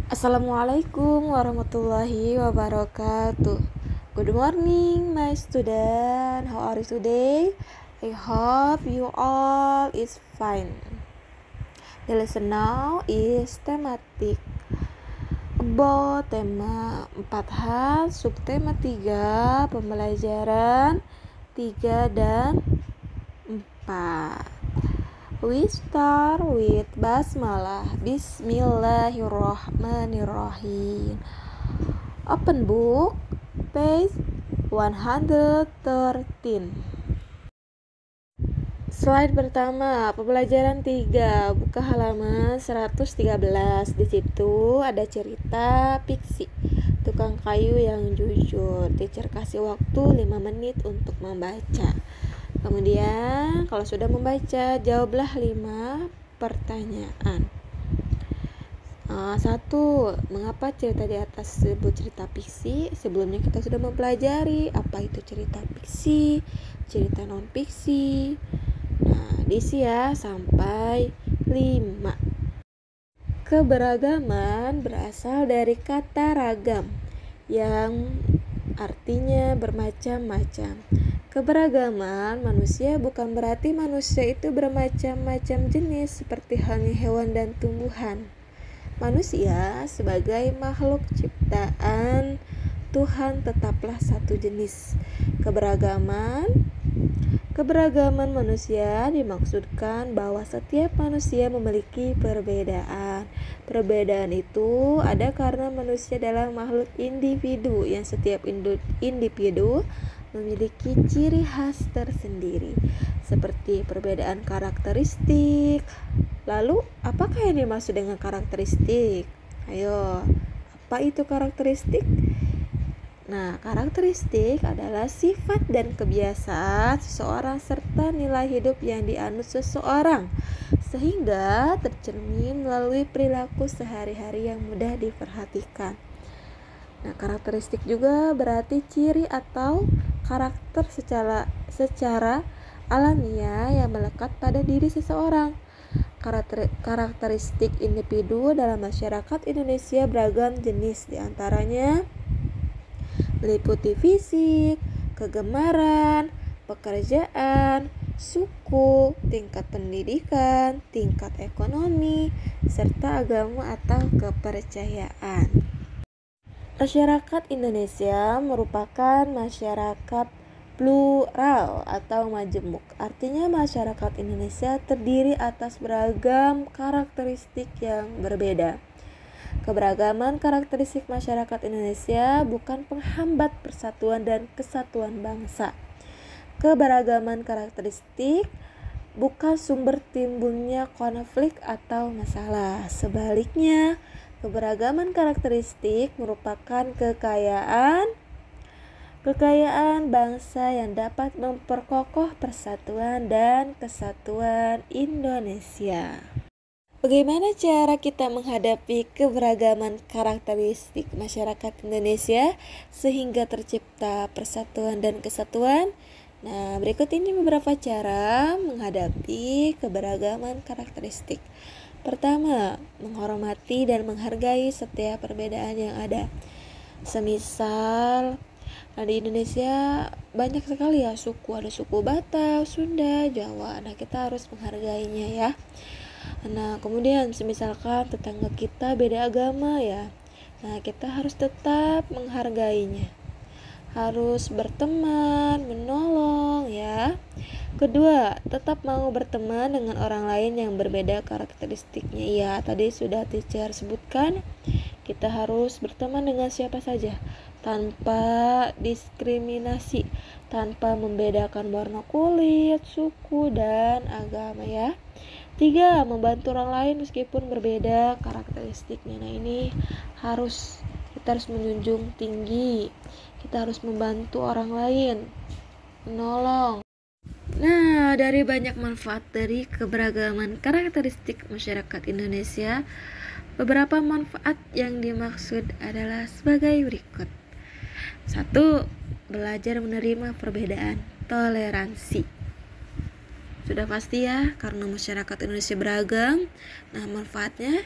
Assalamualaikum warahmatullahi wabarakatuh. Good morning, my student. How are you today? I hope you all is fine. The lesson now is thematic about tema 4H, subtema 3, pembelajaran 3 dan 4. We start with basmalah. Bismillahirrahmanirrahim. Open book, page 113. Slide pertama, pembelajaran 3, buka halaman 113. Di situ ada cerita fiksi tukang kayu yang jujur. Teacher kasih waktu 5 menit untuk membaca. Kemudian kalau sudah membaca, jawablah 5 pertanyaan. 1. Mengapa cerita di atas disebut cerita fiksi? Sebelumnya kita sudah mempelajari apa itu cerita fiksi, cerita non fiksi. Nah, diisi ya sampai 5. Keberagaman berasal dari kata ragam yang artinya bermacam-macam. Keberagaman manusia bukan berarti manusia itu bermacam-macam jenis seperti halnya hewan dan tumbuhan. Manusia sebagai makhluk ciptaan Tuhan tetaplah satu jenis. Keberagaman manusia dimaksudkan bahwa setiap manusia memiliki perbedaan. Perbedaan itu ada karena manusia adalah makhluk individu yang setiap individu memiliki ciri khas tersendiri, seperti perbedaan karakteristik. Lalu, apakah yang dimaksud dengan karakteristik? Ayo, apa itu karakteristik? Nah, karakteristik adalah sifat dan kebiasaan seseorang serta nilai hidup yang dianut seseorang, sehingga tercermin melalui perilaku sehari-hari yang mudah diperhatikan. Nah, karakteristik juga berarti ciri atau karakter secara alamiah yang melekat pada diri seseorang. Karakteristik individu dalam masyarakat Indonesia beragam jenis, diantaranya meliputi fisik, kegemaran, pekerjaan, suku, tingkat pendidikan, tingkat ekonomi, serta agama atau kepercayaan. Masyarakat Indonesia merupakan masyarakat plural atau majemuk. Artinya masyarakat Indonesia terdiri atas beragam karakteristik yang berbeda. Keberagaman karakteristik masyarakat Indonesia bukan penghambat persatuan dan kesatuan bangsa. Keberagaman karakteristik bukan sumber timbulnya konflik atau masalah. Sebaliknya, keberagaman karakteristik merupakan kekayaan bangsa yang dapat memperkokoh persatuan dan kesatuan Indonesia. Bagaimana cara kita menghadapi keberagaman karakteristik masyarakat Indonesia sehingga tercipta persatuan dan kesatuan? Nah, berikut ini beberapa cara menghadapi keberagaman karakteristik. Pertama, menghormati dan menghargai setiap perbedaan yang ada. Semisal, di Indonesia banyak sekali ya suku, ada suku Batak, Sunda, Jawa. Nah, kita harus menghargainya ya. Nah, kemudian semisalkan tetangga kita beda agama ya. Nah, kita harus tetap menghargainya. Harus berteman, menolong ya. Kedua, tetap mau berteman dengan orang lain yang berbeda karakteristiknya. Ya, tadi sudah teacher sebutkan, kita harus berteman dengan siapa saja tanpa diskriminasi, tanpa membedakan warna kulit, suku, dan agama ya. 3. Membantu orang lain meskipun berbeda karakteristiknya. Nah, ini kita harus menjunjung tinggi. Kita harus membantu orang lain, menolong. Nah, dari banyak manfaat dari keberagaman karakteristik masyarakat Indonesia, beberapa manfaat yang dimaksud adalah sebagai berikut. 1. Belajar menerima perbedaan, toleransi. Sudah pasti ya, karena masyarakat Indonesia beragam. Nah, manfaatnya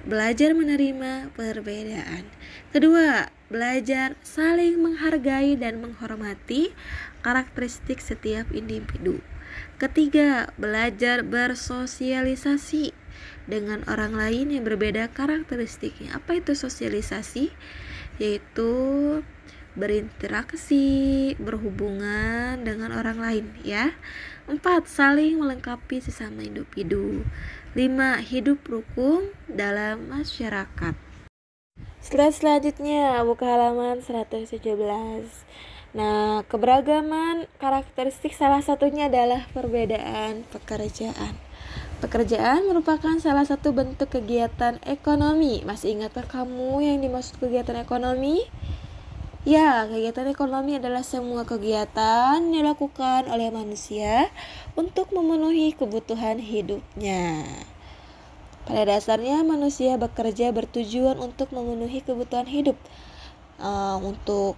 belajar menerima perbedaan. Kedua, belajar saling menghargai dan menghormati karakteristik setiap individu. Ketiga, belajar bersosialisasi dengan orang lain yang berbeda karakteristiknya. Apa itu sosialisasi? Yaitu berinteraksi, berhubungan dengan orang lain ya. 4. Saling melengkapi sesama individu. 5. Hidup rukun dalam masyarakat. Slide selanjutnya buka halaman 117. Nah, keberagaman karakteristik salah satunya adalah perbedaan pekerjaan. Pekerjaan merupakan salah satu bentuk kegiatan ekonomi. Masih ingatkah kamu yang dimaksud kegiatan ekonomi? Ya, kegiatan ekonomi adalah semua kegiatan yang dilakukan oleh manusia untuk memenuhi kebutuhan hidupnya. Pada dasarnya manusia bekerja bertujuan untuk memenuhi kebutuhan hidup, untuk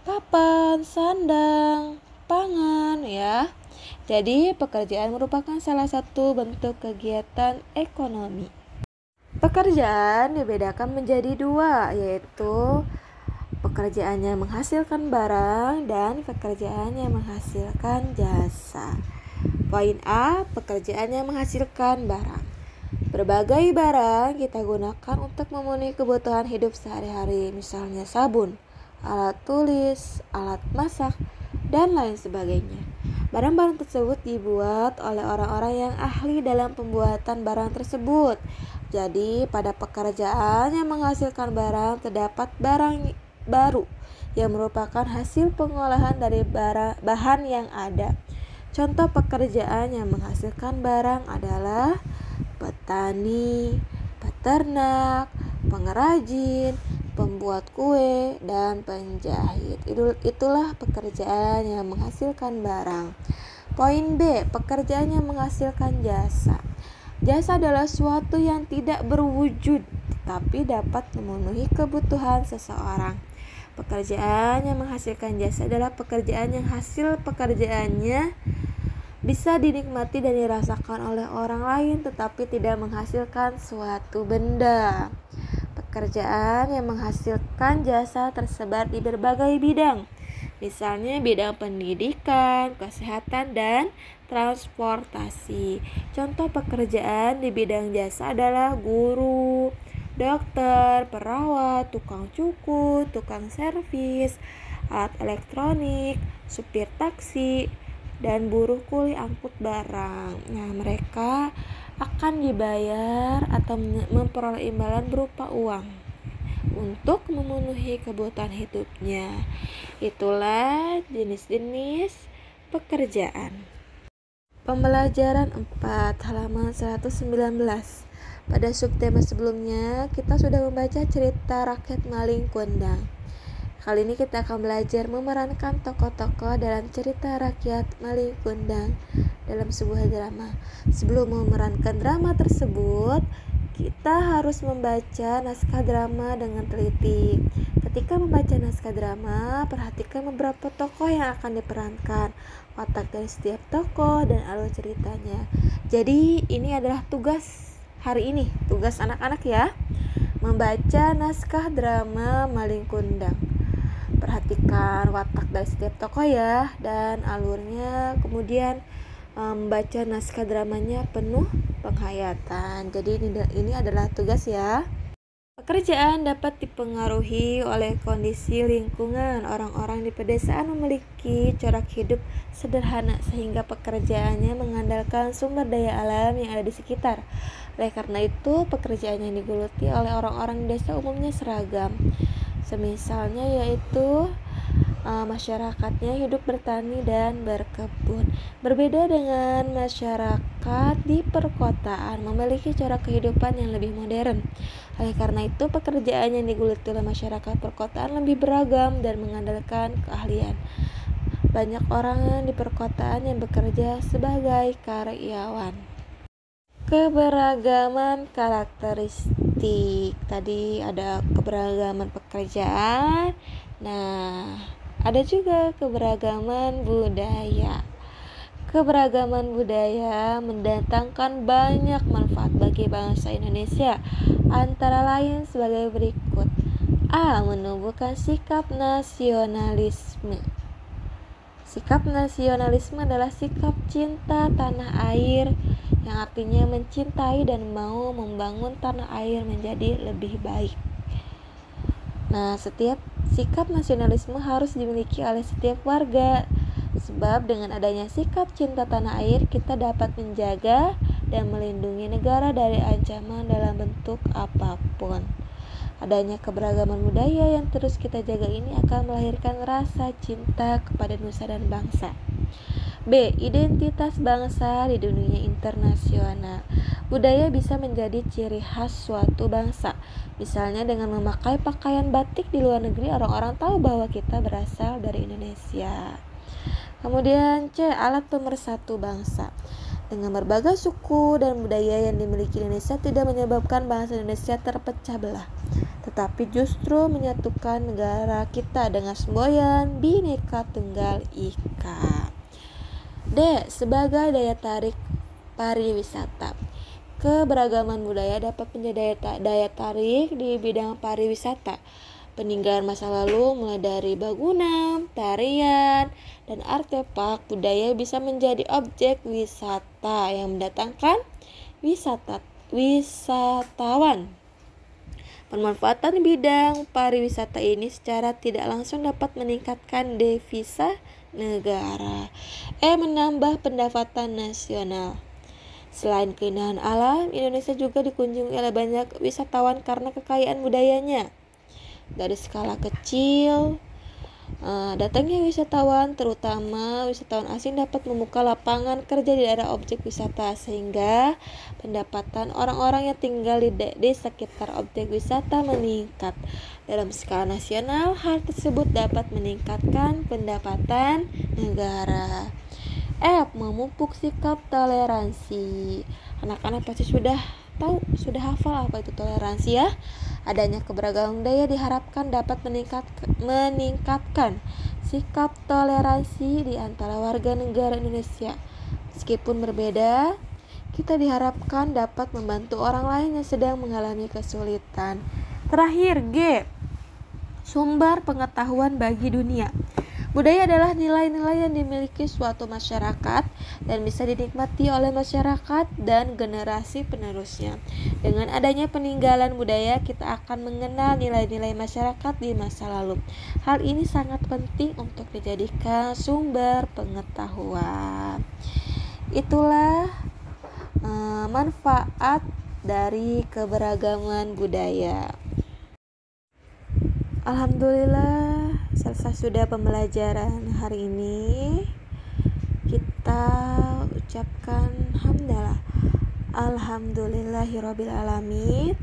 papan, sandang, pangan ya. Jadi pekerjaan merupakan salah satu bentuk kegiatan ekonomi. Pekerjaan dibedakan menjadi dua, yaitu pekerjaannya menghasilkan barang dan pekerjaannya menghasilkan jasa. Poin A, pekerjaannya menghasilkan barang. Berbagai barang kita gunakan untuk memenuhi kebutuhan hidup sehari-hari, misalnya sabun, alat tulis, alat masak, dan lain sebagainya. Barang-barang tersebut dibuat oleh orang-orang yang ahli dalam pembuatan barang tersebut. Jadi, pada pekerjaan yang menghasilkan barang terdapat barang baru yang merupakan hasil pengolahan dari bahan yang ada. Contoh pekerjaan yang menghasilkan barang adalah petani, peternak, pengrajin, pembuat kue, dan penjahit. Itulah pekerjaan yang menghasilkan barang. Poin B, pekerjaan yang menghasilkan jasa. Jasa adalah suatu yang tidak berwujud tetapi dapat memenuhi kebutuhan seseorang. Pekerjaan yang menghasilkan jasa adalah pekerjaan yang hasil pekerjaannya bisa dinikmati dan dirasakan oleh orang lain tetapi tidak menghasilkan suatu benda. Pekerjaan yang menghasilkan jasa tersebar di berbagai bidang, misalnya bidang pendidikan, kesehatan, dan transportasi. Contoh pekerjaan di bidang jasa adalah guru, dokter, perawat, tukang cukur, tukang servis, alat elektronik, supir taksi, dan buruh kuli angkut barang. Nah, mereka akan dibayar atau memperoleh imbalan berupa uang untuk memenuhi kebutuhan hidupnya. Itulah jenis-jenis pekerjaan. Pembelajaran 4 halaman 119. Pada subtema sebelumnya kita sudah membaca cerita rakyat Malin Kundang. Kali ini kita akan belajar memerankan tokoh-tokoh dalam cerita rakyat Malin Kundang dalam sebuah drama. Sebelum memerankan drama tersebut, kita harus membaca naskah drama dengan teliti. Ketika membaca naskah drama, perhatikan beberapa tokoh yang akan diperankan, watak dari setiap tokoh, dan alur ceritanya. Jadi ini adalah tugas hari ini, tugas anak-anak ya, membaca naskah drama Malin Kundang. Perhatikan watak dari setiap tokoh ya, dan alurnya, kemudian membaca naskah dramanya penuh penghayatan. Jadi ini adalah tugas ya. Pekerjaan dapat dipengaruhi oleh kondisi lingkungan. Orang-orang di pedesaan memiliki corak hidup sederhana sehingga pekerjaannya mengandalkan sumber daya alam yang ada di sekitar. Oleh karena itu, pekerjaan yang digeluti oleh orang-orang di desa umumnya seragam. Semisalnya yaitu masyarakatnya hidup bertani dan berkebun. Berbeda dengan masyarakat di perkotaan, memiliki cara kehidupan yang lebih modern. Oleh karena itu, pekerjaan yang digeluti oleh masyarakat perkotaan lebih beragam dan mengandalkan keahlian. Banyak orang di perkotaan yang bekerja sebagai karyawan. Keberagaman karakteristik. Tadi ada keberagaman pekerjaan. Nah, ada juga keberagaman budaya. Keberagaman budaya mendatangkan banyak manfaat bagi bangsa Indonesia, antara lain sebagai berikut. A. Menumbuhkan sikap nasionalisme. Sikap nasionalisme adalah sikap cinta tanah air yang artinya mencintai dan mau membangun tanah air menjadi lebih baik. Nah, setiap sikap nasionalisme harus dimiliki oleh setiap warga. Sebab dengan adanya sikap cinta tanah air, kita dapat menjaga dan melindungi negara dari ancaman dalam bentuk apapun. Adanya keberagaman budaya yang terus kita jaga ini akan melahirkan rasa cinta kepada nusa dan bangsa. B. Identitas bangsa di dunia internasional. Budaya bisa menjadi ciri khas suatu bangsa. Misalnya dengan memakai pakaian batik di luar negeri, orang-orang tahu bahwa kita berasal dari Indonesia. Kemudian C. Alat pemersatu bangsa. Dengan berbagai suku dan budaya yang dimiliki Indonesia tidak menyebabkan bangsa Indonesia terpecah belah, tetapi justru menyatukan negara kita dengan semboyan Bhinneka Tunggal Ika. D. Sebagai daya tarik pariwisata. Keberagaman budaya dapat menjadi daya tarik di bidang pariwisata. Peninggalan masa lalu mulai dari bangunan, tarian, dan artefak budaya bisa menjadi objek wisata yang mendatangkan wisatawan. Pemanfaatan bidang pariwisata ini secara tidak langsung dapat meningkatkan devisa negara. Menambah pendapatan nasional. Selain keindahan alam, Indonesia juga dikunjungi oleh banyak wisatawan karena kekayaan budayanya. Dari skala kecil, datangnya wisatawan, terutama wisatawan asing, dapat membuka lapangan kerja di daerah objek wisata, sehingga pendapatan orang-orang yang tinggal di sekitar objek wisata meningkat. Dalam skala nasional, hal tersebut dapat meningkatkan pendapatan negara. Memupuk sikap toleransi. Anak-anak pasti sudah hafal apa itu toleransi ya. Adanya keberagaman budaya diharapkan dapat meningkatkan sikap toleransi di antara warga negara Indonesia. Meskipun berbeda, kita diharapkan dapat membantu orang lain yang sedang mengalami kesulitan. Terakhir, G. Sumber pengetahuan bagi dunia. Budaya adalah nilai-nilai yang dimiliki suatu masyarakat dan bisa dinikmati oleh masyarakat dan generasi penerusnya. Dengan adanya peninggalan budaya, kita akan mengenal nilai-nilai masyarakat di masa lalu. Hal ini sangat penting untuk dijadikan sumber pengetahuan. Itulah manfaat dari keberagaman budaya. Alhamdulillah, selesai sudah pembelajaran hari ini. Kita ucapkan hamdalah. Alhamdulillahirabbil alamin.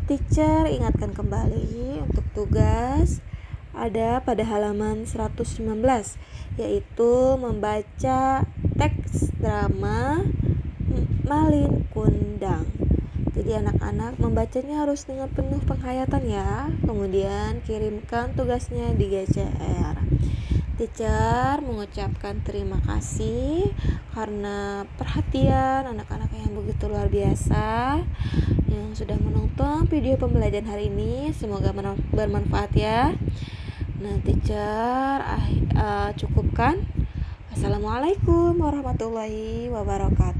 Teacher ingatkan kembali untuk tugas ada pada halaman 119, yaitu membaca teks drama Malin Kundang. Jadi anak-anak membacanya harus dengan penuh penghayatan ya. Kemudian kirimkan tugasnya di GCR. Teacher mengucapkan terima kasih karena perhatian anak-anak yang begitu luar biasa yang sudah menonton video pembelajaran hari ini. Semoga bermanfaat ya. Nah, teacher cukupkan. Assalamualaikum warahmatullahi wabarakatuh.